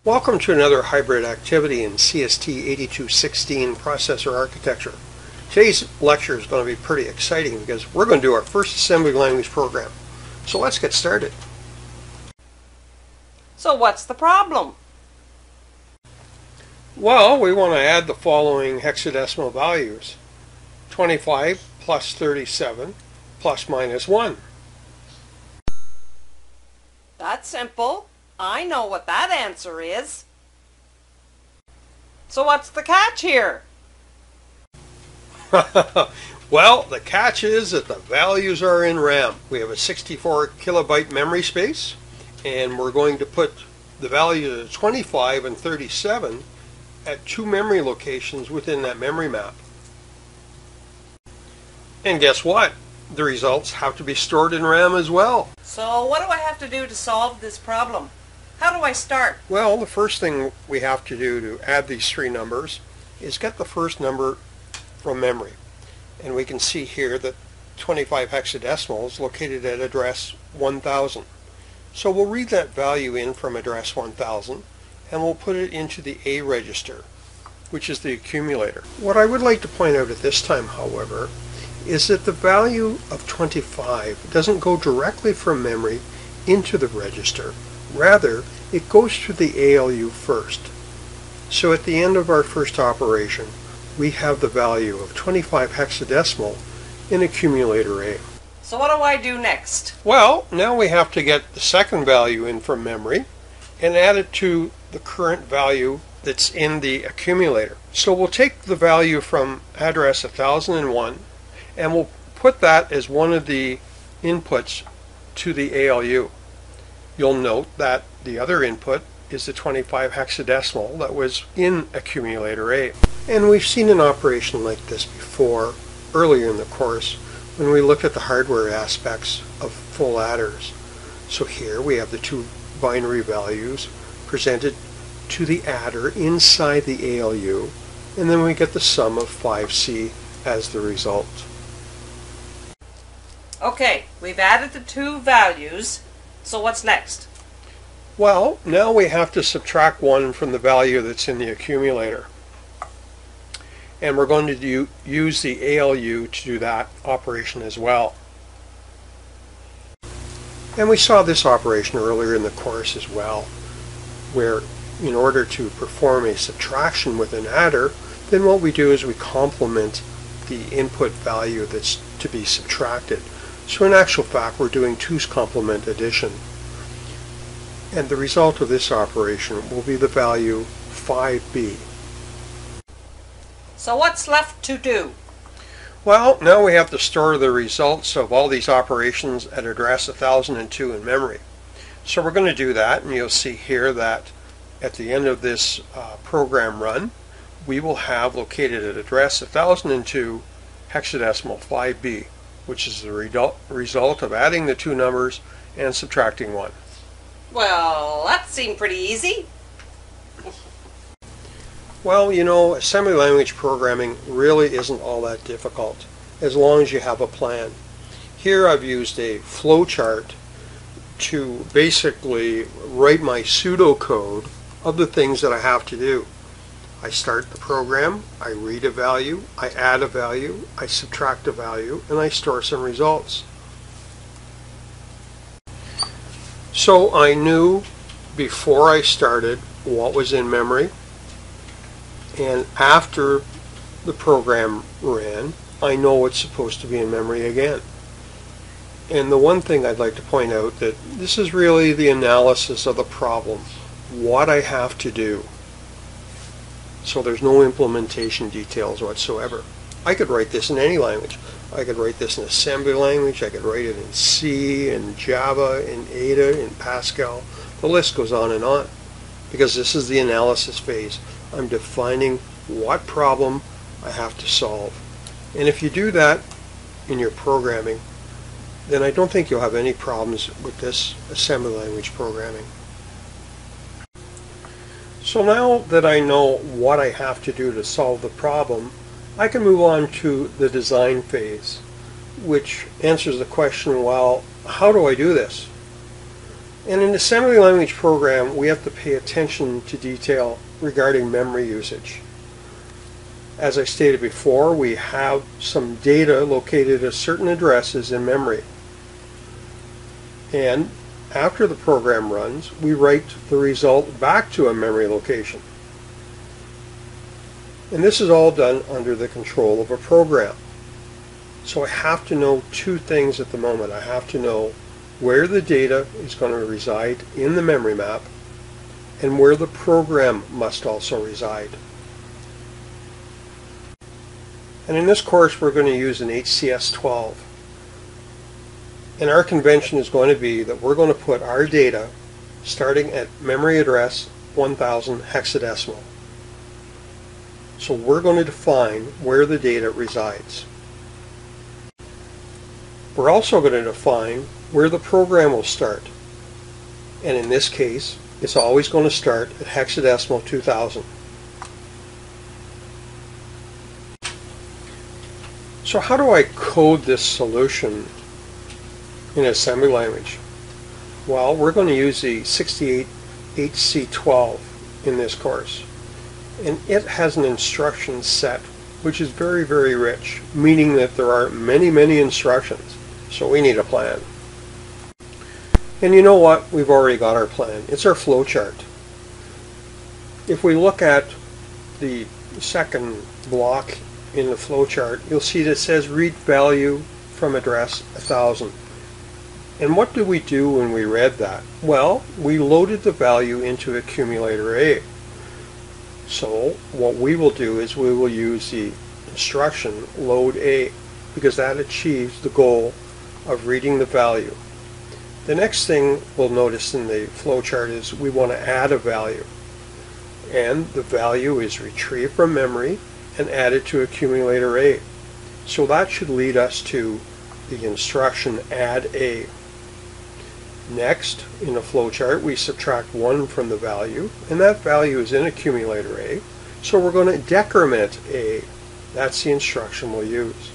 Welcome to another hybrid activity in CST8216 processor architecture. Today's lecture is going to be pretty exciting because we're going to do our first assembly language program. So let's get started. So what's the problem? Well, we want to add the following hexadecimal values: 25 plus 37 plus minus 1. That's simple. I know what that answer is. So what's the catch here? Well, the catch is that the values are in RAM. We have a 64 kilobyte memory space, and we're going to put the values of 25 and 37 at two memory locations within that memory map. And guess what? The results have to be stored in RAM as well. So what do I have to do to solve this problem? How do I start? Well, the first thing we have to do to add these three numbers is get the first number from memory. And we can see here that 25 hexadecimal is located at address 1000. So we'll read that value in from address 1000 and we'll put it into the A register, which is the accumulator. What I would like to point out at this time, however, is that the value of 25 doesn't go directly from memory into the register. Rather, it goes through the ALU first. So at the end of our first operation, we have the value of 25 hexadecimal in accumulator A. So what do I do next? Well, now we have to get the second value in from memory and add it to the current value that's in the accumulator. So we'll take the value from address 1001 and we'll put that as one of the inputs to the ALU. You'll note that the other input is the 25 hexadecimal that was in accumulator A. And we've seen an operation like this before earlier in the course when we looked at the hardware aspects of full adders. So here we have the two binary values presented to the adder inside the ALU, and then we get the sum of 5C as the result. Okay, we've added the two values. So what's next? Well, now we have to subtract 1 from the value that's in the accumulator. And we're going to use the ALU to do that operation as well. And we saw this operation earlier in the course as well, where in order to perform a subtraction with an adder, then what we do is we complement the input value that's to be subtracted. So in actual fact, we're doing 2's complement addition. And the result of this operation will be the value 5B. So what's left to do? Well, now we have to store the results of all these operations at address 1002 in memory. So we're going to do that, and you'll see here that at the end of this program run, we will have located at address 1002 hexadecimal 5B, which is the result of adding the two numbers and subtracting 1. Well, that seemed pretty easy. Well, you know, assembly language programming really isn't all that difficult as long as you have a plan. Here I've used a flowchart to basically write my pseudocode of the things that I have to do. I start the program, I read a value, I add a value, I subtract a value, and I store some results. So I knew before I started what was in memory, and after the program ran, I know what's supposed to be in memory again. And the one thing I'd like to point out that this is really the analysis of the problem, what I have to do. So there's no implementation details whatsoever. I could write this in any language. I could write this in assembly language, I could write it in C, in Java, in Ada, in Pascal. The list goes on, because this is the analysis phase. I'm defining what problem I have to solve. And if you do that in your programming, then I don't think you'll have any problems with this assembly language programming. So now that I know what I have to do to solve the problem, I can move on to the design phase, which answers the question, well, how do I do this? In an assembly language program, we have to pay attention to detail regarding memory usage. As I stated before, we have some data located at certain addresses in memory. And after the program runs, we write the result back to a memory location. And this is all done under the control of a program. So I have to know two things at the moment. I have to know where the data is going to reside in the memory map and where the program must also reside. And in this course we're going to use an HCS12. And our convention is going to be that we're going to put our data starting at memory address 1000 hexadecimal. So we're going to define where the data resides. We're also going to define where the program will start. And in this case, it's always going to start at hexadecimal 2000. So how do I code this solution in assembly language? Well, we're going to use the 68HC12 in this course. And it has an instruction set which is very, very rich, meaning that there are many, many instructions. So we need a plan. And you know what? We've already got our plan. It's our flow chart. If we look at the second block in the flow chart, you'll see that it says read value from address 1000. And what did we do when we read that? Well, we loaded the value into accumulator A. So what we will do is we will use the instruction load A, because that achieves the goal of reading the value. The next thing we'll notice in the flow chart is we want to add a value. And the value is retrieved from memory and added to accumulator A. So that should lead us to the instruction add A. Next, in the flowchart, we subtract 1 from the value, and that value is in accumulator A, so we're going to decrement A. That's the instruction we'll use.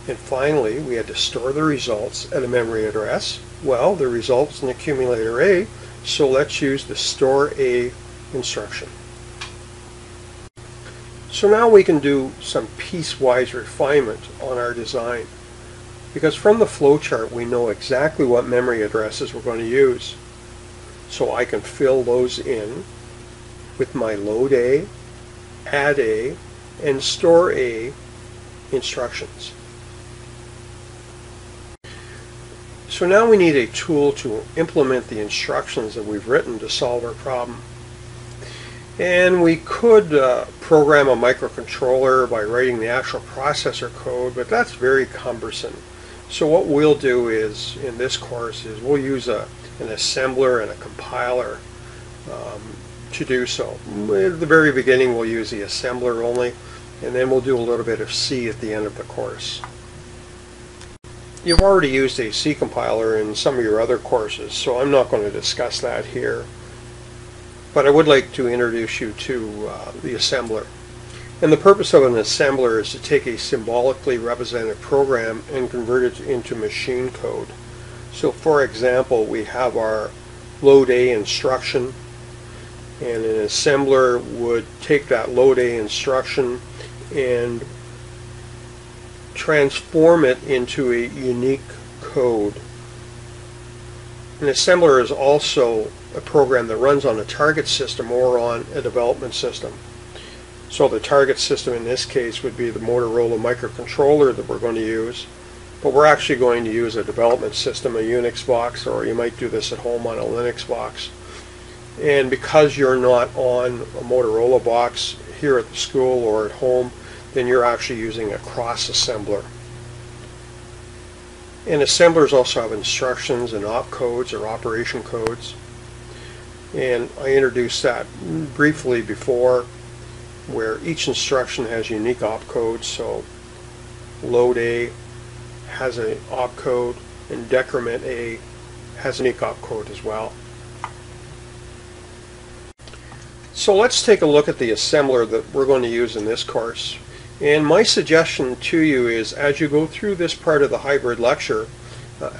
And finally, we had to store the results at a memory address. Well, the results in accumulator A, so let's use the store A instruction. So now we can do some piecewise refinement on our design. Because from the flowchart we know exactly what memory addresses we're going to use. So I can fill those in with my load A, add A, and store A instructions. So now we need a tool to implement the instructions that we've written to solve our problem. And we could program a microcontroller by writing the actual processor code, but that's very cumbersome. So what we'll do is, in this course, is we'll use an assembler and a compiler to do so. At the very beginning we'll use the assembler only, and then we'll do a little bit of C at the end of the course. You've already used a C compiler in some of your other courses, so I'm not going to discuss that here. But I would like to introduce you to the assembler. And the purpose of an assembler is to take a symbolically represented program and convert it into machine code. So for example, we have our load A instruction, and an assembler would take that load A instruction and transform it into a unique code. An assembler is also a program that runs on a target system or on a development system. So the target system in this case would be the Motorola microcontroller that we're going to use, but we're actually going to use a development system, a Unix box, or you might do this at home on a Linux box. And because you're not on a Motorola box here at the school or at home, then you're actually using a cross assembler. And assemblers also have instructions and opcodes or operation codes. And I introduced that briefly before, where each instruction has unique opcodes. So load A has an opcode, and decrement A has a unique opcode as well. So let's take a look at the assembler that we're going to use in this course. And my suggestion to you is, as you go through this part of the hybrid lecture,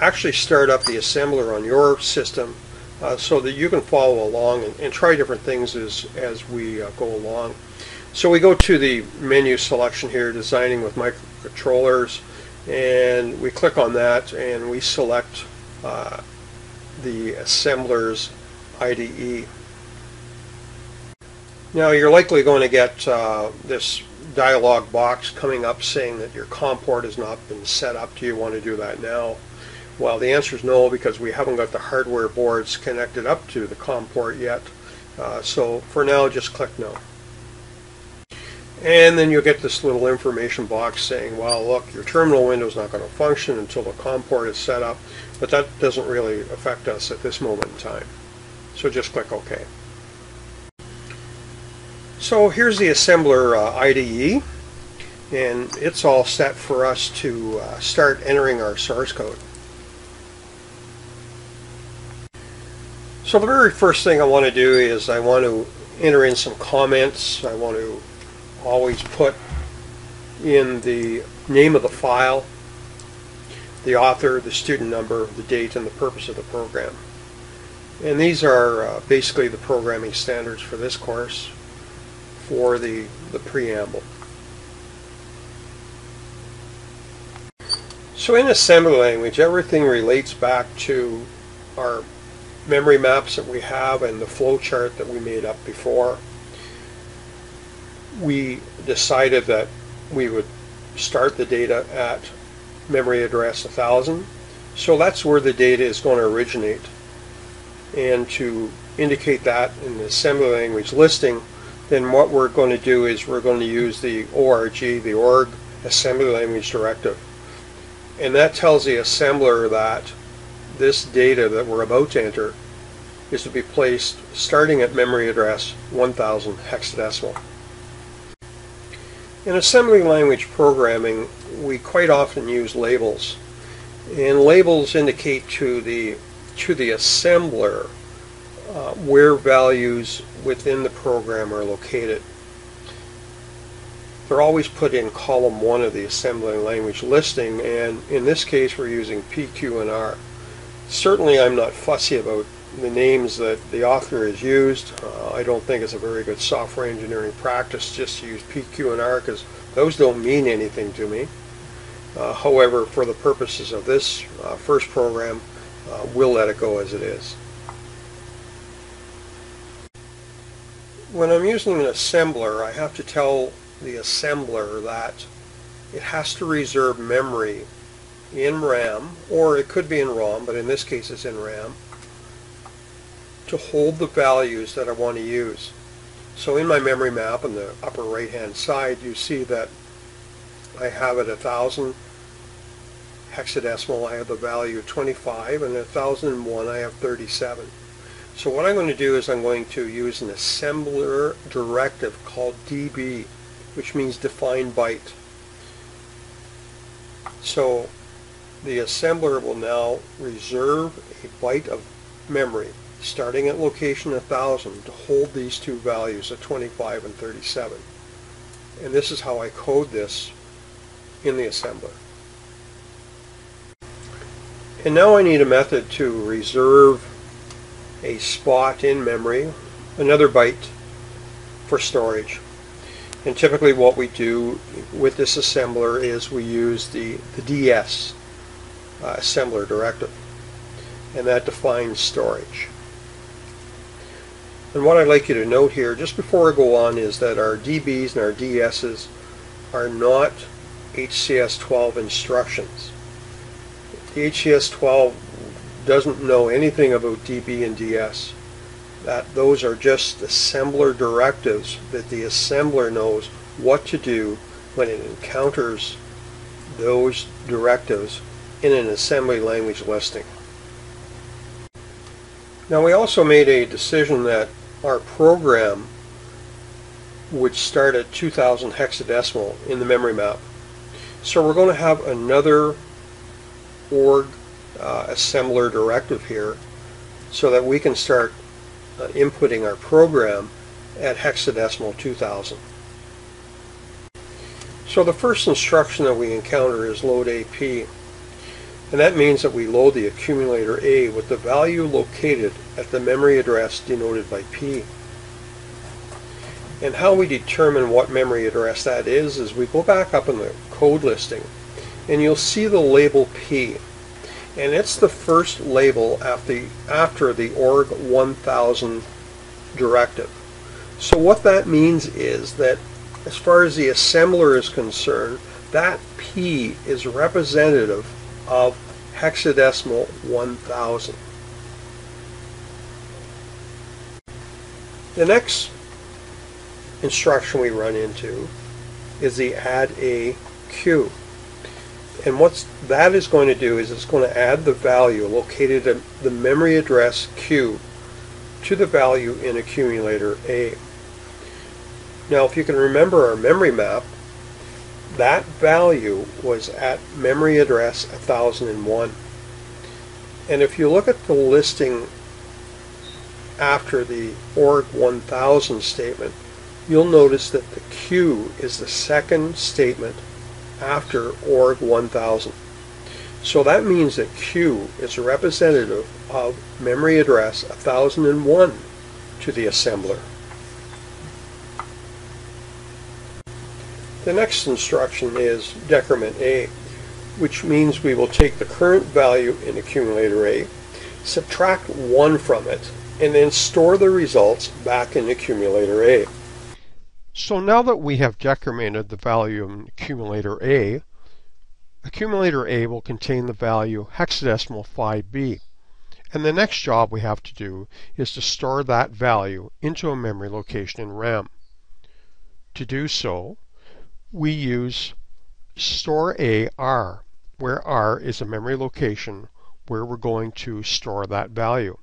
actually start up the assembler on your system so that you can follow along and try different things as we go along. So we go to the menu selection here, designing with microcontrollers, and we click on that and we select the assembler's IDE. Now you're likely going to get this dialog box coming up saying that your COM port has not been set up. Do you want to do that now? Well, the answer is no, because we haven't got the hardware boards connected up to the COM port yet. So for now, just click no. And then you'll get this little information box saying, well, look, your terminal window is not going to function until the COM port is set up, but that doesn't really affect us at this moment in time. So just click OK. So here's the assembler IDE, and it's all set for us to start entering our source code. So the very first thing I want to do is I want to enter in some comments. I want to always put in the name of the file, the author, the student number, the date, and the purpose of the program. And these are basically the programming standards for this course for the preamble. So in assembly language, everything relates back to our memory maps that we have and the flow chart that we made up before. We decided that we would start the data at memory address 1000, so that's where the data is going to originate. And to indicate that in the assembly language listing, then what we're going to do is we're going to use the ORG, the org assembly language directive. And that tells the assembler that this data that we're about to enter is to be placed starting at memory address 1000 hexadecimal. In assembly language programming, we quite often use labels. And labels indicate to the assembler where values within the program are located. They're always put in column 1 of the assembly language listing, and in this case we're using P, Q, and R. Certainly I'm not fussy about the names that the author has used. I don't think it's a very good software engineering practice just to use P, Q, and R, because those don't mean anything to me. However, for the purposes of this first program, we'll let it go as it is. When I'm using an assembler, I have to tell the assembler that it has to reserve memory in RAM, or it could be in ROM, but in this case it's in RAM, to hold the values that I want to use. So in my memory map on the upper right hand side, you see that I have at 1000 hexadecimal I have the value 25, and at 1001 I have 37. So what I'm going to do is I'm going to use an assembler directive called DB, which means define byte. So the assembler will now reserve a byte of memory starting at location 1000 to hold these two values at 25 and 37. And this is how I code this in the assembler. And now I need a method to reserve a spot in memory, another byte for storage. And typically what we do with this assembler is we use the DS assembler directive, and that defines storage. And what I'd like you to note here just before I go on is that our DBs and our DSs are not HCS12 instructions. The HCS12 doesn't know anything about DB and DS. Those are just assembler directives that the assembler knows what to do when it encounters those directives in an assembly language listing. Now we also made a decision that our program would start at 2000 hexadecimal in the memory map. So we're going to have another org assembler directive here so that we can start inputting our program at hexadecimal 2000. So the first instruction that we encounter is load AP. And that means that we load the accumulator A with the value located at the memory address denoted by P. And how we determine what memory address that is we go back up in the code listing and you'll see the label P. And it's the first label after the org 1000 directive. So what that means is that as far as the assembler is concerned, that P is representative of hexadecimal 1000. The next instruction we run into is the add a Q. And what that is going to do is it's going to add the value located at the memory address Q to the value in accumulator A. Now if you can remember our memory map, that value was at memory address 1001. And if you look at the listing after the org 1000 statement, you'll notice that the Q is the second statement after org 1000. So that means that Q is a representative of memory address 1001 to the assembler. The next instruction is decrement A, which means we will take the current value in accumulator A, subtract 1 from it, and then store the results back in accumulator A. So now that we have decremented the value in accumulator A will contain the value hexadecimal 5B. And the next job we have to do is to store that value into a memory location in RAM. To do so, we use store AR, where R is a memory location where we're going to store that value.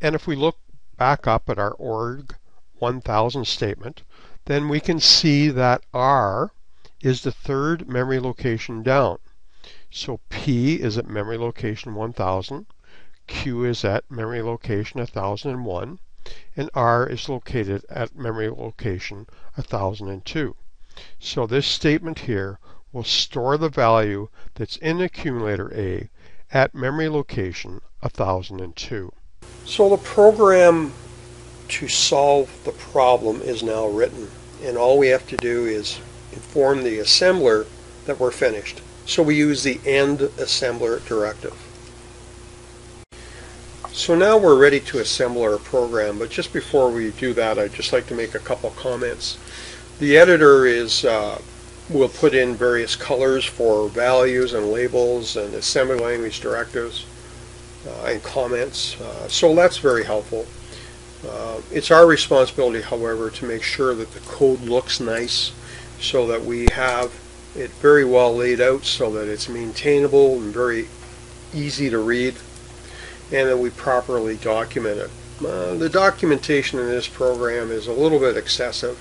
And if we look back up at our org 1000 statement, then we can see that R is the third memory location down. So P is at memory location 1000, Q is at memory location 1001, and R is located at memory location 1002. So this statement here will store the value that's in accumulator A at memory location 1002. So the program to solve the problem is now written, and all we have to do is inform the assembler that we're finished. So we use the end assembler directive. So now we're ready to assemble our program, but just before we do that, I'd just like to make a couple comments. The editor will put in various colors for values and labels and assembly language directives and comments, so that's very helpful. It's our responsibility, however, to make sure that the code looks nice so that we have it very well laid out so that it's maintainable and very easy to read, and that we properly document it. The documentation in this program is a little bit excessive.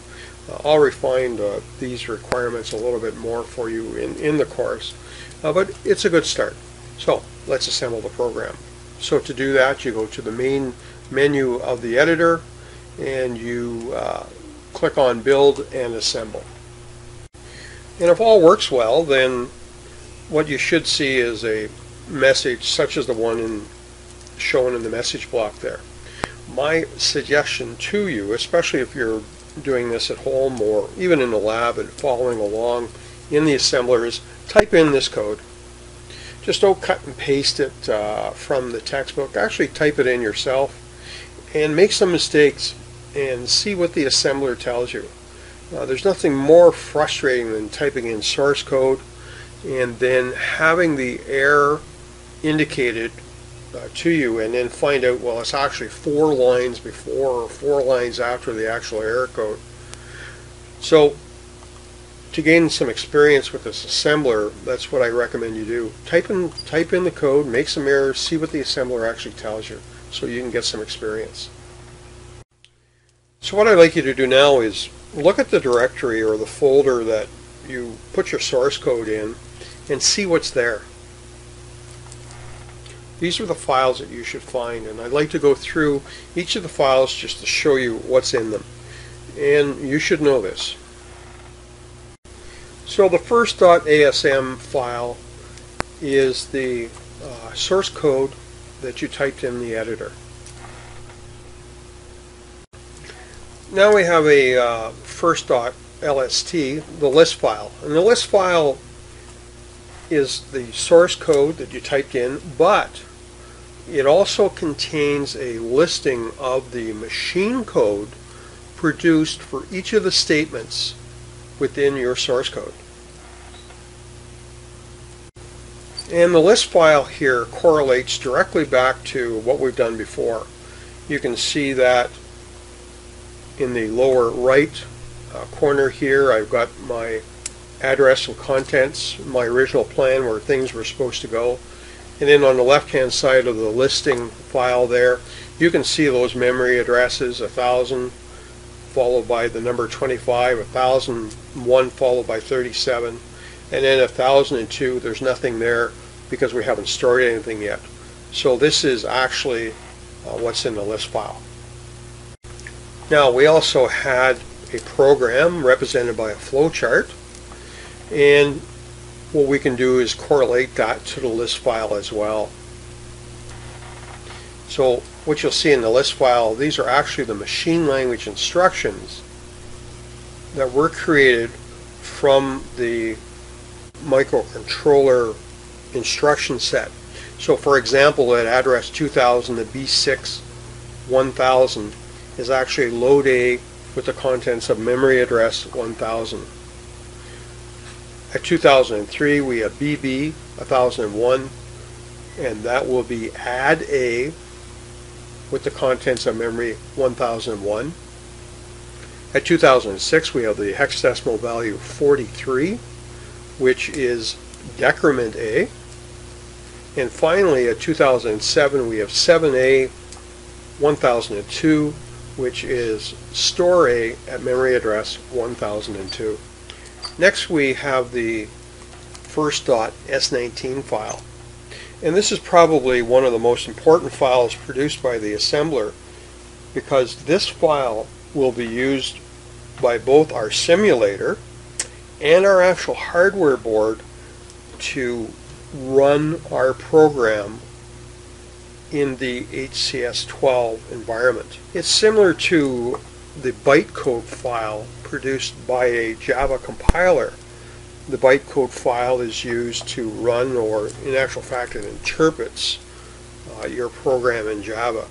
I'll refine these requirements a little bit more for you in the course, but it's a good start. So let's assemble the program. So to do that, you go to the main menu of the editor and you click on Build and Assemble. And if all works well, then what you should see is a message such as the one shown in the message block there. My suggestion to you, especially if you're doing this at home or even in the lab and following along in the assembler, is type in this code. Just don't cut and paste it from the textbook. Actually type it in yourself and make some mistakes and see what the assembler tells you. There's nothing more frustrating than typing in source code and then having the error indicated to you and then find out, well, it's actually 4 lines before or 4 lines after the actual error code. So to gain some experience with this assembler, that's what I recommend you do. Type in the code, make some errors, see what the assembler actually tells you so you can get some experience. So what I'd like you to do now is look at the directory or the folder that you put your source code in and see what's there. These are the files that you should find, and I'd like to go through each of the files just to show you what's in them. And you should know this. So the first .asm file is the source code that you typed in the editor. Now we have a first.lst, the list file. And the list file is the source code that you typed in, but it also contains a listing of the machine code produced for each of the statements within your source code. And the list file here correlates directly back to what we've done before. You can see that in the lower right corner here, I've got my address and contents, my original plan where things were supposed to go. And then on the left hand side of the listing file there, you can see those memory addresses, 1000 followed by the number 25, 1001 followed by 37, and then 1002, there's nothing there because we haven't stored anything yet. So this is actually what's in the list file. Now we also had a program represented by a flowchart, and what we can do is correlate that to the list file as well. So what you'll see in the list file, these are actually the machine language instructions that were created from the microcontroller instruction set. So for example, at address 2000, the B6 1000 is actually load A with the contents of memory address 1000. At 2003 we have BB 1001, and that will be add A with the contents of memory 1001. At 2006 we have the hexadecimal value 43, which is decrement A. And finally at 2007 we have 7A 1002, which is store A at memory address 1002. Next we have the first.s19 file. And this is probably one of the most important files produced by the assembler, because this file will be used by both our simulator and our actual hardware board to run our program in the HCS12 environment. It's similar to the bytecode file produced by a Java compiler. The bytecode file is used to run, or in actual fact it interprets your program in Java.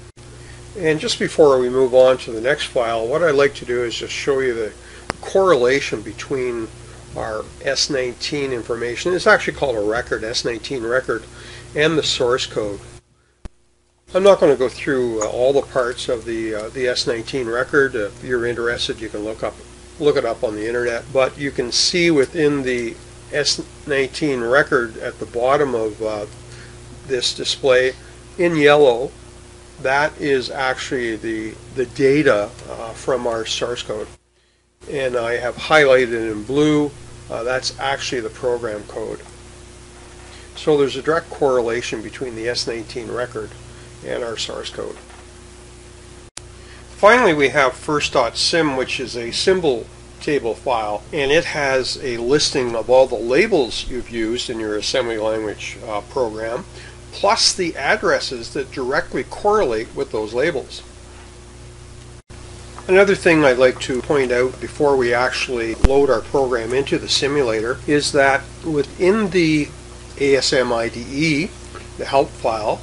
And just before we move on to the next file, what I'd like to do is just show you the correlation between our S19 information. It's actually called a record, S19 record, and the source code. I'm not going to go through all the parts of the S19 record. If you're interested, you can look it up on the internet. But you can see within the S19 record at the bottom of this display in yellow, that is actually the data from our source code. And I have highlighted in blue, that's actually the program code. So there's a direct correlation between the S19 record and our source code. Finally, we have first.sim, which is a symbol table file, and it has a listing of all the labels you've used in your assembly language program, plus the addresses that directly correlate with those labels. Another thing I'd like to point out before we actually load our program into the simulator is that within the ASM IDE, the help file,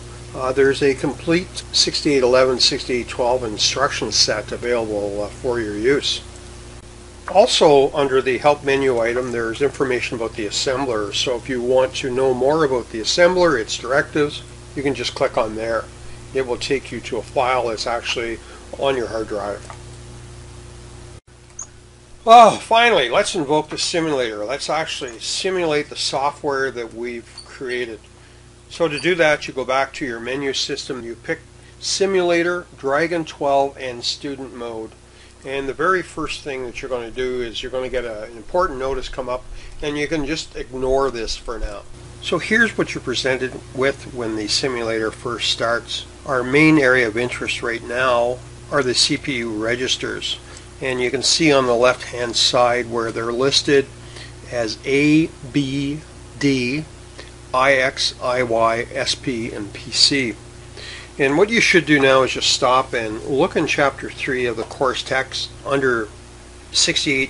there's a complete 6811, 6812 instruction set available for your use. Also, under the help menu item, there's information about the assembler. So if you want to know more about the assembler, its directives, you can just click on there. It will take you to a file that's actually on your hard drive. Oh, finally, let's invoke the simulator. Let's actually simulate the software that we've created. So to do that, you go back to your menu system, you pick Simulator, Dragon 12, and Student Mode. And the very first thing that you're going to do is you're going to get an important notice come up, and you can just ignore this for now. So here's what you're presented with when the simulator first starts. Our main area of interest right now are the CPU registers. And you can see on the left hand side where they're listed as A, B, D, IX, IY, SP, and PC. And what you should do now is just stop and look in Chapter 3 of the course text under 68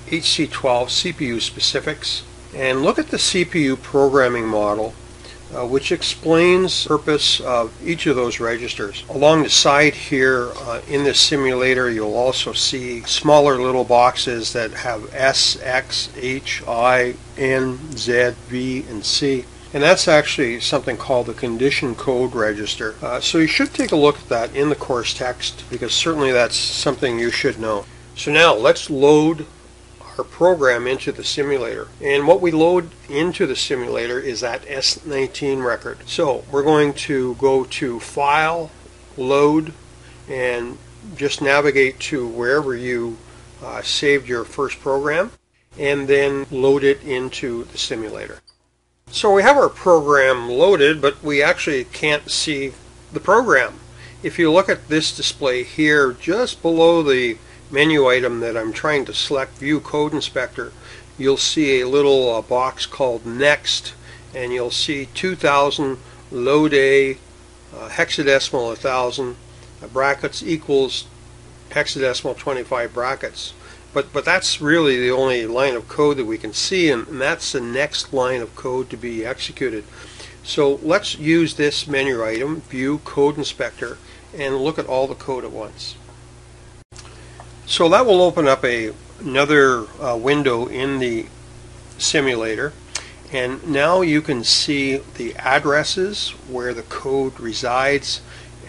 HC12 CPU specifics, and look at the CPU programming model, which explains the purpose of each of those registers. Along the side here in this simulator, you'll also see smaller little boxes that have S, X, H, I, N, Z, V, and C. And that's actually something called the condition code register. So you should take a look at that in the course text, because certainly that's something you should know. So now let's load our program into the simulator. And what we load into the simulator is that S19 record. So we're going to go to File, Load, and just navigate to wherever you saved your first program, and then load it into the simulator. So we have our program loaded, but we actually can't see the program. If you look at this display here, just below the menu item that I'm trying to select, View Code Inspector, you'll see a little box called Next, and you'll see 2000, load A, hexadecimal 1000, brackets equals hexadecimal 25 brackets. But that's really the only line of code that we can see, and that's the next line of code to be executed. So let's use this menu item, View Code Inspector, and look at all the code at once. So that will open up another window in the simulator, and now you can see the addresses where the code resides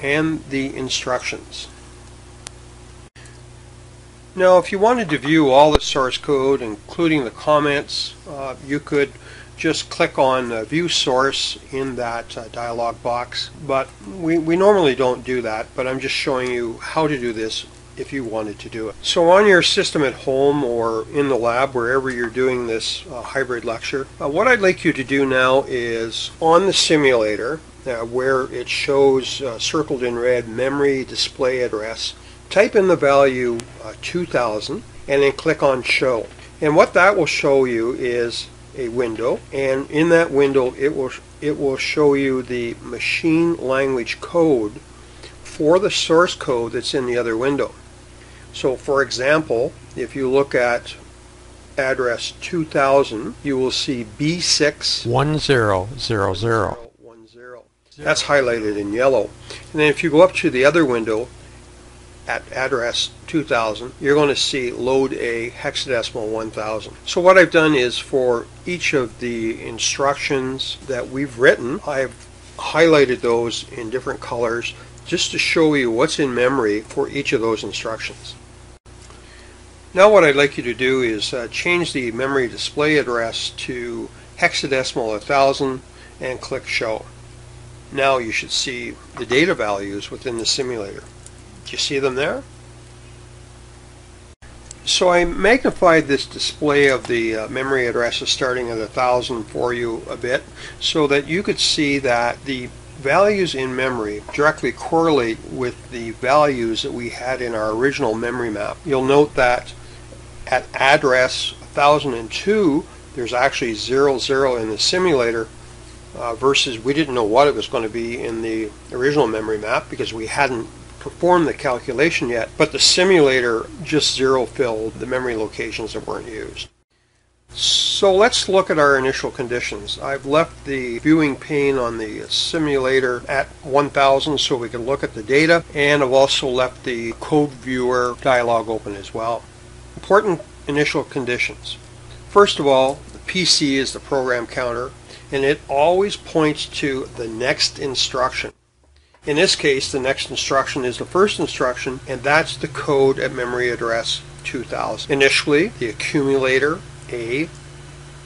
and the instructions. Now, if you wanted to view all the source code, including the comments, you could just click on View Source in that dialog box. But we normally don't do that, but I'm just showing you how to do this if you wanted to do it. So on your system at home or in the lab, wherever you're doing this hybrid lecture, what I'd like you to do now is on the simulator, where it shows circled in red memory display address, type in the value 2000 and then click on Show. And what that will show you is a window, and in that window it will show you the machine language code for the source code that's in the other window. So for example, if you look at address 2000, you will see B6 1000. That's highlighted in yellow. And then if you go up to the other window at address 2000, you're going to see load A hexadecimal 1000. So what I've done is for each of the instructions that we've written, I've highlighted those in different colors just to show you what's in memory for each of those instructions. Now what I'd like you to do is change the memory display address to hexadecimal 1000 and click Show. Now you should see the data values within the simulator. Do you see them there? So I magnified this display of the memory addresses starting at 1000 for you a bit so that you could see that the values in memory directly correlate with the values that we had in our original memory map. You'll note that at address 1002 there's actually 00 in the simulator versus we didn't know what it was going to be in the original memory map because we hadn't performed the calculation yet, but the simulator just zero filled the memory locations that weren't used. So let's look at our initial conditions. I've left the viewing pane on the simulator at 1000 so we can look at the data, and I've also left the code viewer dialog open as well. Important initial conditions. First of all, the PC is the program counter, and it always points to the next instruction. In this case, the next instruction is the first instruction, and that's the code at memory address 2000. Initially, the accumulator A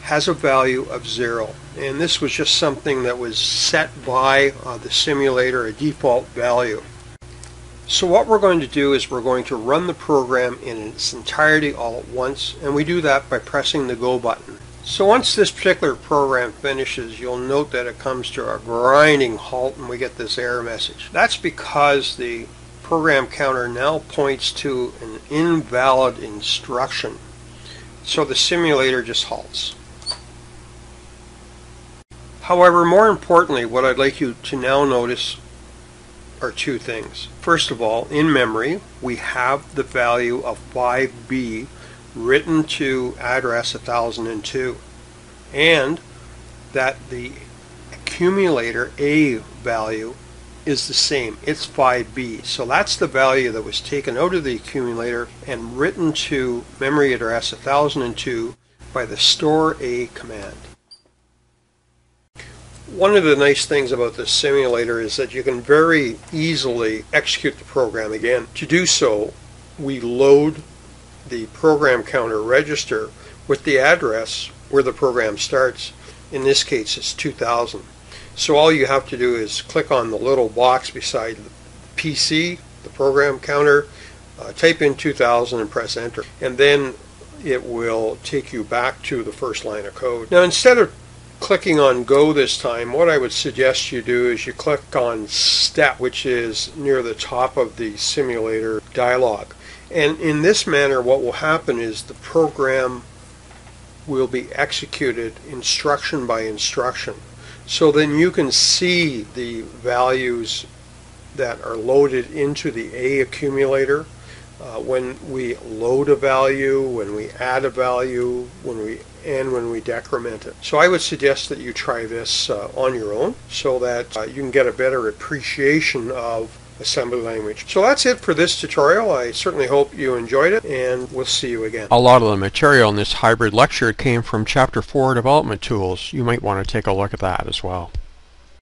has a value of 0, and this was just something that was set by the simulator, a default value. So what we're going to do is we're going to run the program in its entirety all at once, and we do that by pressing the Go button. So once this particular program finishes, you'll note that it comes to a grinding halt and we get this error message. That's because the program counter now points to an invalid instruction. So the simulator just halts. However, more importantly, what I'd like you to now notice are two things. First of all, in memory, we have the value of 5B written to address 1002, and that the accumulator A value is the same. It's 5B. So that's the value that was taken out of the accumulator and written to memory address 1002 by the store A command. One of the nice things about this simulator is that you can very easily execute the program again. To do so, we load the program counter register with the address where the program starts. In this case, it's 2000. So all you have to do is click on the little box beside the PC, the program counter, type in 2000 and press enter. And then it will take you back to the first line of code. Now, instead of clicking on go this time, what I would suggest you do is you click on step, which is near the top of the simulator dialog. And in this manner, what will happen is the program will be executed instruction by instruction. So then you can see the values that are loaded into the A accumulator when we load a value, when we add a value, when we decrement it. So I would suggest that you try this on your own so that you can get a better appreciation of assembly language. So that's it for this tutorial. I certainly hope you enjoyed it, and we'll see you again. A lot of the material in this hybrid lecture came from Chapter 4 Development Tools. You might want to take a look at that as well.